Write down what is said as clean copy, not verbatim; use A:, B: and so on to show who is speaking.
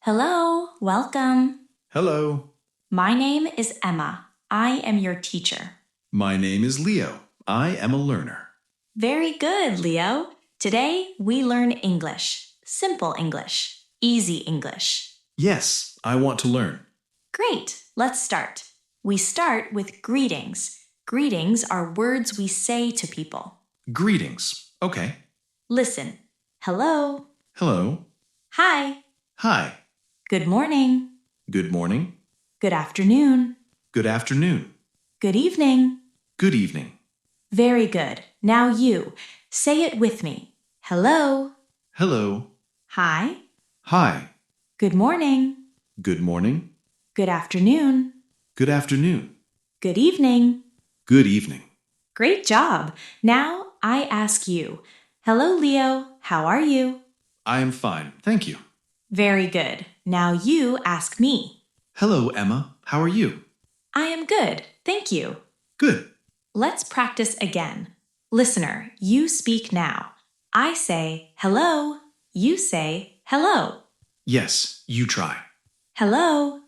A: Hello, welcome.
B: Hello.
A: My name is Emma. I am your teacher.
B: My name is Leo. I am a learner.
A: Very good, Leo. Today we learn English. Simple English. Easy English.
B: Yes, I want to learn.
A: Great, let's start. We start with greetings. Greetings are words we say to people.
B: Greetings. Okay.
A: Listen. Hello.
B: Hello.
A: Hi.
B: Hi.
A: Good morning.
B: Good morning.
A: Good afternoon.
B: Good afternoon.
A: Good evening.
B: Good evening.
A: Very good. Now you. Say it with me. Hello.
B: Hello.
A: Hi.
B: Hi.
A: Good morning.
B: Good morning.
A: Good afternoon.
B: Good afternoon.
A: Good evening.
B: Good evening.
A: Great job. Now I ask you. Hello, Leo. How are you?
B: I am fine, thank you.
A: Very good. Now you ask me.
B: Hello, Emma. How are you?
A: I am good. Thank you.
B: Good.
A: Let's practice again. Listener, you speak now. I say hello. You say hello.
B: Yes, you try.
A: Hello.